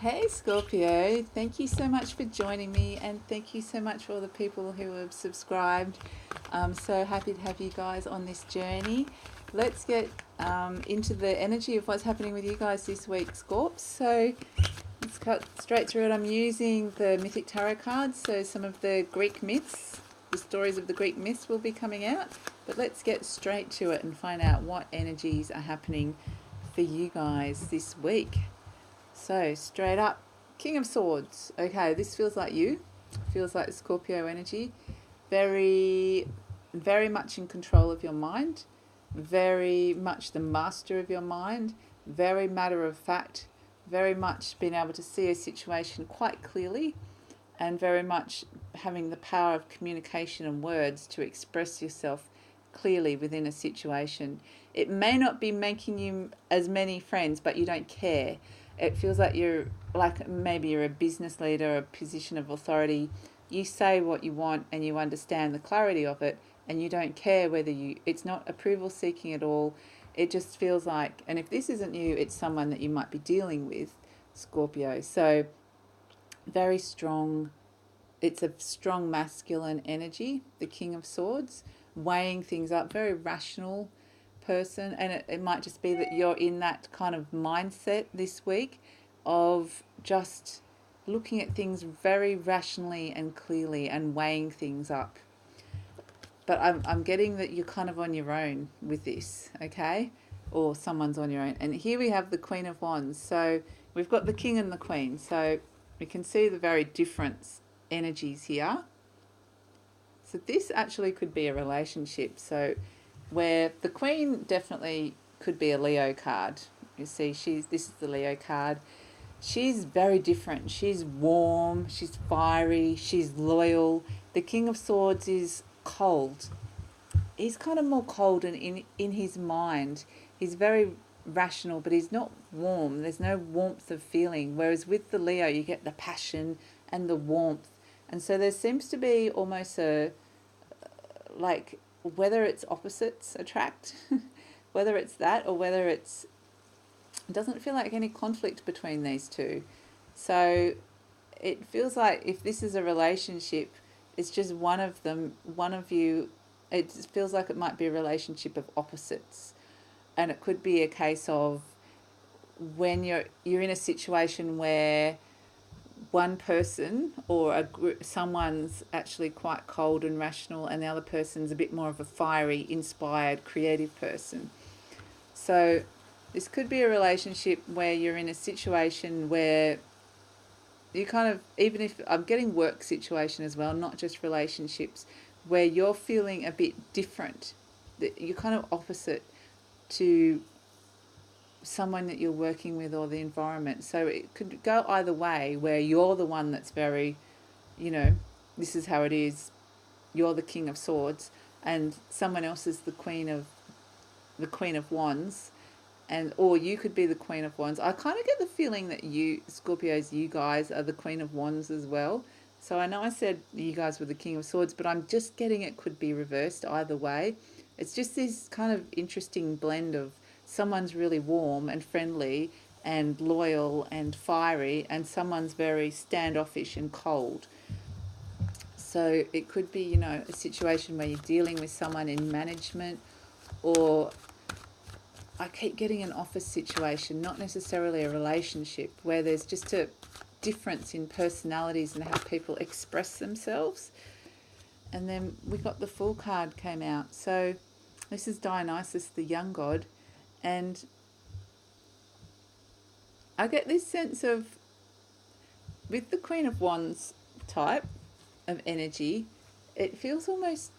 Hey Scorpio, thank you so much for joining me, and thank you so much for all the people who have subscribed. I'm so happy to have you guys on this journey. Let's get into the energy of what's happening with you guys this week, Scorps. So let's cut straight through it. I'm using the Mythic Tarot cards, so some of the Greek myths, the stories of the Greek myths will be coming out. But let's get straight to it and find out what energies are happening for you guys this week. So, straight up, King of Swords. Okay, this feels like you. Feels like Scorpio energy. Very, very much in control of your mind. Very much the master of your mind. Very matter of fact. Very much being able to see a situation quite clearly. And very much having the power of communication and words to express yourself clearly within a situation. It may not be making you as many friends, but you don't care. It feels like you're like maybe you're a business leader, a position of authority. You say what you want and you understand the clarity of it, and you don't care whether it's not approval seeking at all. It just feels like, and if this isn't you, it's someone that you might be dealing with, Scorpio. So very strong. It's a strong masculine energy, the King of Swords, weighing things up, very rational person. And it might just be that you're in that kind of mindset this week of just looking at things very rationally and clearly and weighing things up. But I'm getting that you're kind of on your own with this, okay? Or someone's on your own. And here we have the Queen of Wands. So we've got the King and the Queen. So we can see the very different energies here. So this actually could be a relationship. So where the Queen definitely could be a Leo card. You see, this is the Leo card. She's very different. She's warm, she's fiery, she's loyal. The King of Swords is cold. He's kind of more cold and in his mind. He's very rational, but he's not warm. There's no warmth of feeling. Whereas with the Leo, you get the passion and the warmth. And so there seems to be almost a, like, whether it's opposites attract, whether it's that or whether it doesn't feel like any conflict between these two. So it feels like if this is a relationship, it's just one of them, one of you, it feels like it might be a relationship of opposites. And it could be a case of when you're in a situation where one person or a group, someone's actually quite cold and rational, and the other person's a bit more of a fiery, inspired, creative person. So this could be a relationship where you're in a situation where you kind of, even if I'm getting work situation as well, not just relationships, where you're feeling a bit different, that you're kind of opposite to someone that you're working with or the environment. So it could go either way, where you're the one that's very, you know, this is how it is. You're the King of Swords, and someone else is the Queen of Wands, and or you could be the Queen of Wands. I kind of get the feeling that you Scorpios, you guys are the Queen of Wands as well. So I know I said you guys were the King of Swords, but I'm just getting it could be reversed either way. It's just this kind of interesting blend of someone's really warm and friendly and loyal and fiery, and someone's very standoffish and cold. So it could be, a situation where you're dealing with someone in management, or I keep getting an office situation, not necessarily a relationship, where there's just a difference in personalities and how people express themselves. And then we got the Fool card came out. So this is Dionysus, the young god, and I get this sense of, with the Queen of Wands type of energy, it feels almost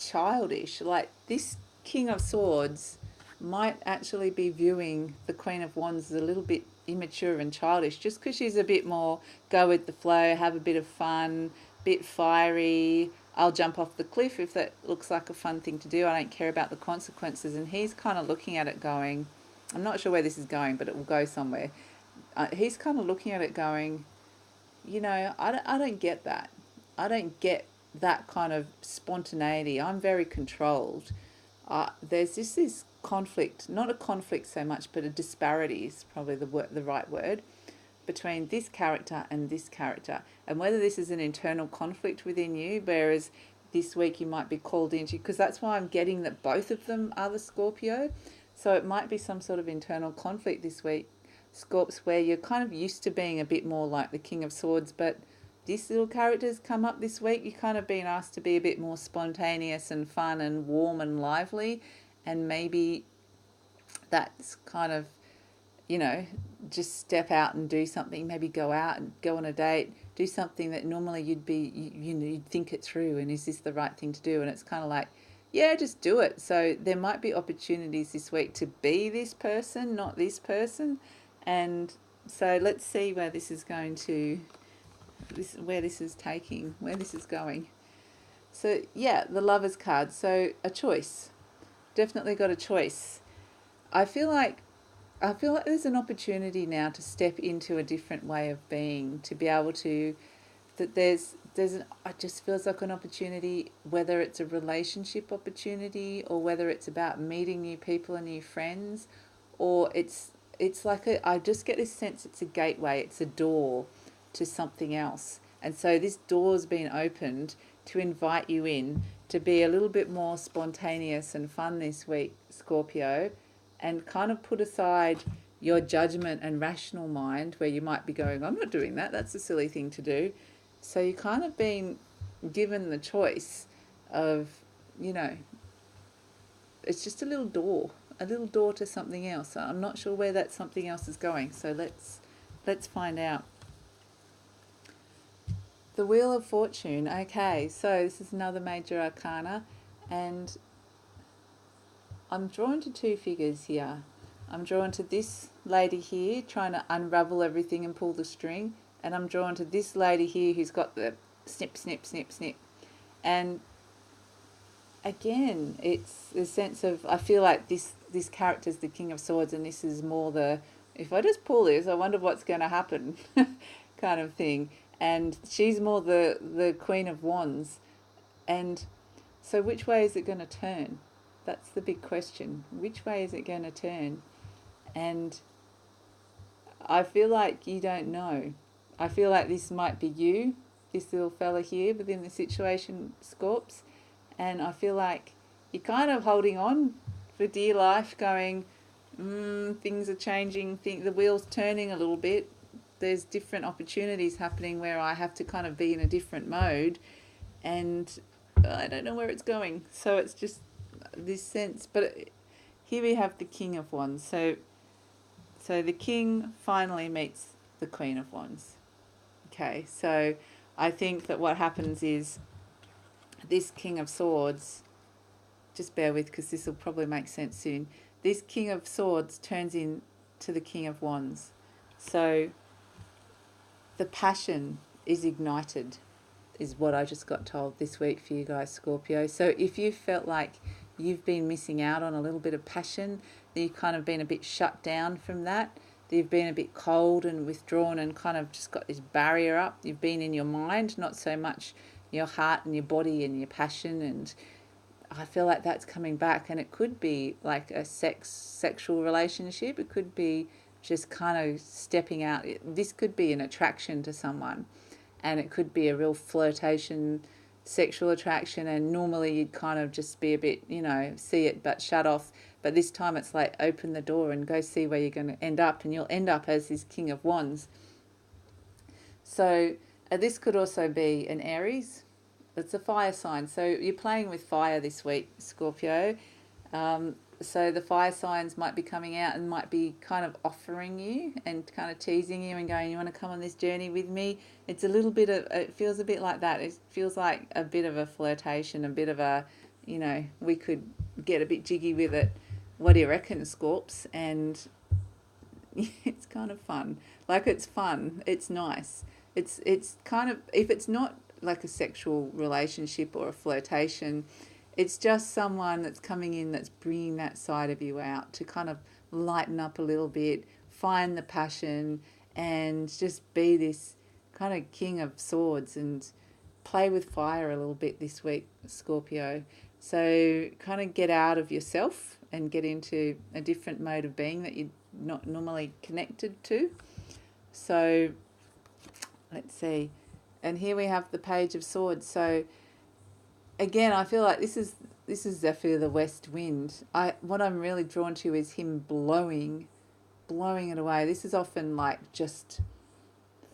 childish. Like this King of Swords might actually be viewing the Queen of Wands as a little bit immature and childish, just because she's a bit more go with the flow, have a bit of fun, bit fiery. I'll jump off the cliff if that looks like a fun thing to do. I don't care about the consequences. And he's kind of looking at it going, I'm not sure where this is going, but it will go somewhere. He's kind of looking at it going, I don't get that. I don't get that kind of spontaneity. I'm very controlled. There's just this conflict, not a conflict so much, but a disparity is probably the right word between this character and this character, and whether this is an internal conflict within you, whereas this week you might be called into, because that's why I'm getting that both of them are the Scorpio. So it might be some sort of internal conflict this week, Scorps, where you're kind of used to being a bit more like the King of Swords, but this little character's come up this week. You're kind of being asked to be a bit more spontaneous and fun and warm and lively, and maybe that's kind of, you know, just step out and do something, maybe go out and go on a date, do something that normally you'd be, you know, you'd think it through, and is this the right thing to do? And it's kind of like, yeah, just do it. So there might be opportunities this week to be this person, not this person. And so let's see where this is going to, where this is taking, where this is going. So yeah, the Lovers card. So a choice. Definitely got a choice. I feel like there's an opportunity now to step into a different way of being, to be able to, that there's it just feels like an opportunity, whether it's a relationship opportunity or whether it's about meeting new people and new friends, or it's like I just get this sense it's a gateway, it's a door to something else. And so this door's been opened to invite you in to be a little bit more spontaneous and fun this week, Scorpio, and kind of put aside your judgment and rational mind, where you might be going, I'm not doing that, that's a silly thing to do. So you kind of been given the choice of, you know, it's just a little door to something else. I'm not sure where that something else is going, so let's find out. The Wheel of Fortune. Okay, so this is another major arcana, and I'm drawn to two figures here. I'm drawn to this lady here trying to unravel everything and pull the string, and I'm drawn to this lady here who's got the snip, snip, snip, snip. And again, it's a sense of, I feel like this character's the King of Swords, and this is more the, if I just pull this, I wonder what's going to happen kind of thing. And she's more the Queen of Wands. And so which way is it going to turn? That's the big question. Which way is it going to turn? And I feel like you don't know. I feel like this might be you, this little fella here within the situation, Scorps. And I feel like you're kind of holding on for dear life, going, things are changing, the wheel's turning a little bit. There's different opportunities happening where I have to kind of be in a different mode, and I don't know where it's going. So it's just this sense. But here we have the King of Wands. So the King finally meets the Queen of Wands. Okay, so I think that what happens is this King of Swords, just bear with because this will probably make sense soon. This King of Swords turns into the King of Wands. So the passion is ignited, is what I just got told this week for you guys, Scorpio. So if you felt like you've been missing out on a little bit of passion, that you've kind of been a bit shut down from that you've been a bit cold and withdrawn and kind of just got this barrier up, you've been in your mind, not so much your heart and your body and your passion, and I feel like that's coming back. And it could be like a sexual relationship, it could be just kind of stepping out. This could be an attraction to someone, and it could be a real flirtation, sexual attraction, and normally you'd kind of just be a bit, see it but shut off. But this time it's like open the door and go see where you're going to end up, and you'll end up as this King of Wands. So this could also be an Aries. It's a fire sign. So you're playing with fire this week, Scorpio. So the fire signs might be coming out and might be kind of offering you and kind of teasing you and going, you want to come on this journey with me? It's a little bit of, it feels a bit like that. It feels like a bit of a flirtation, a bit of a, we could get a bit jiggy with it. What do you reckon, Scorps? And it's kind of fun. Like, it's fun. It's nice. It's kind of, if it's not like a sexual relationship or a flirtation, it's just someone that's coming in that's bringing that side of you out to kind of lighten up a little bit, find the passion, and just be this kind of King of Swords and play with fire a little bit this week, Scorpio. So kind of get out of yourself and get into a different mode of being that you're not normally connected to. So let's see. And here we have the Page of Swords. So again, I feel like this is definitely the west wind. What I'm really drawn to is him blowing it away. This is often like just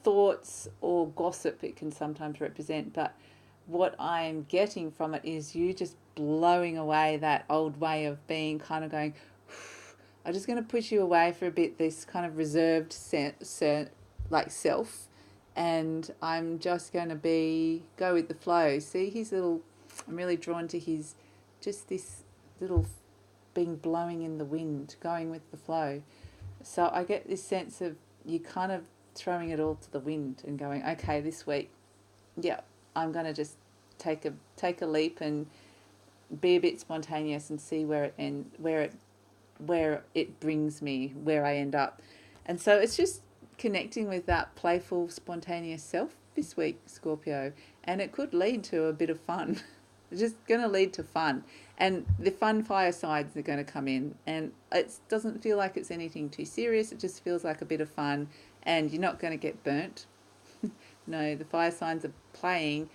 thoughts or gossip it can sometimes represent, but what I'm getting from it is you just blowing away that old way of being, kind of going, I'm just going to push you away for a bit, this kind of reserved like self, and I'm just going to go with the flow. See his little, I'm really drawn to his, just this little being blowing in the wind, going with the flow. So I get this sense of you kind of throwing it all to the wind and going, okay, this week, yeah, I'm going to just take a leap and be a bit spontaneous and see where it brings me, where I end up. And so it's just connecting with that playful, spontaneous self this week, Scorpio, and it could lead to a bit of fun. It's just going to lead to fun, and the fun firesides are going to come in, and it doesn't feel like it's anything too serious. It just feels like a bit of fun, and you're not going to get burnt. No, the fire signs are playing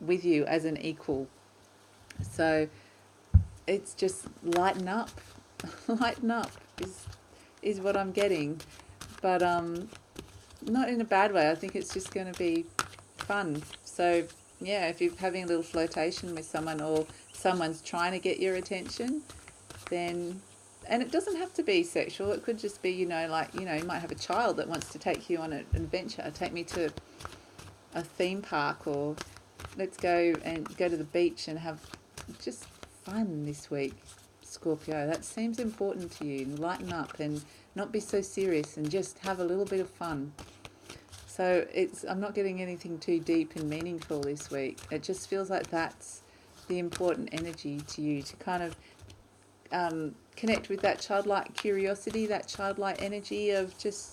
with you as an equal. So it's just lighten up. Lighten up is what I'm getting, but not in a bad way. I think it's just going to be fun. So yeah, if you're having a little flirtation with someone, or someone's trying to get your attention, then, and it doesn't have to be sexual. It could just be, you might have a child that wants to take you on an adventure. Take me to a theme park, or let's go to the beach and have just fun this week, Scorpio. That seems important to you. Lighten up and not be so serious, and just have a little bit of fun. So I'm not getting anything too deep and meaningful this week. It just feels like that's the important energy to you, to kind of connect with that childlike curiosity, that childlike energy of just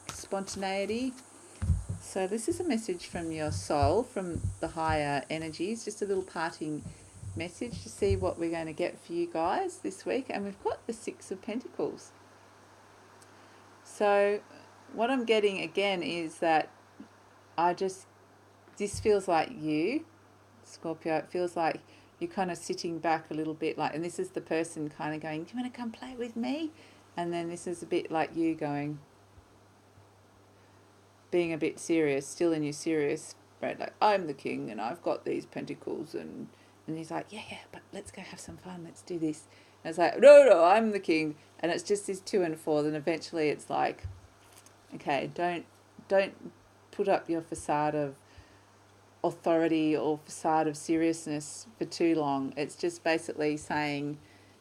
spontaneity. So this is a message from your soul, from the higher energies, just a little parting message to see what we're going to get for you guys this week. And we've got the Six of Pentacles. So what I'm getting again is that this feels like you, Scorpio. It feels like you're kind of sitting back a little bit, like, and this is the person kind of going, do you want to come play with me? And then this is a bit like you going, being a bit serious, still in your serious, right? Like, I'm the king and I've got these pentacles, and he's like, yeah, but let's go have some fun. Let's do this. And it's like, no, I'm the king. And it's just this to and fro. Then eventually it's like, okay, don't put up your facade of authority or facade of seriousness for too long. It's just basically saying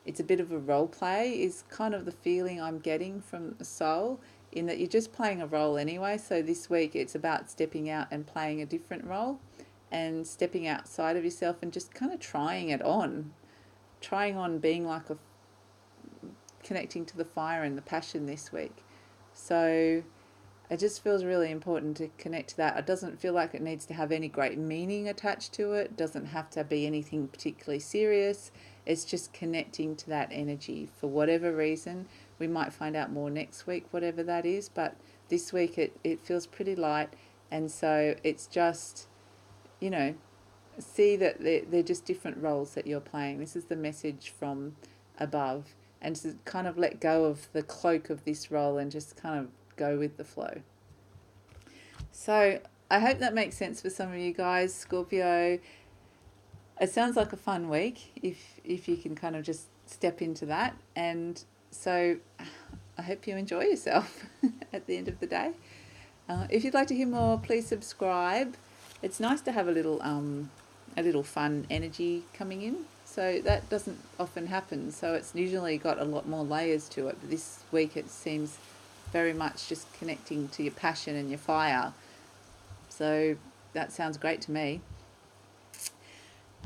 it's a bit of a role play, is kind of the feeling I'm getting from the soul, in that you're just playing a role anyway. So this week it's about stepping out and playing a different role, and stepping outside of yourself and just kind of trying on being like connecting to the fire and the passion this week. So it just feels really important to connect to that. It doesn't feel like it needs to have any great meaning attached to it. It doesn't have to be anything particularly serious. It's just connecting to that energy for whatever reason. We might find out more next week, whatever that is, but this week it feels pretty light. And so it's just, see that they're just different roles that you're playing. This is the message from above. And to kind of let go of the cloak of this role and just kind of go with the flow. So I hope that makes sense for some of you guys, Scorpio. It sounds like a fun week if you can kind of just step into that. And so I hope you enjoy yourself at the end of the day. If you'd like to hear more, please subscribe. It's nice to have a little fun energy coming in. So that doesn't often happen. So it's usually got a lot more layers to it. But this week it seems very much just connecting to your passion and your fire. So that sounds great to me.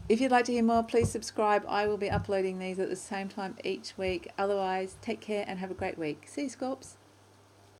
If you'd like to hear more, please subscribe. I will be uploading these at the same time each week. Otherwise, take care and have a great week. See you, Scorps.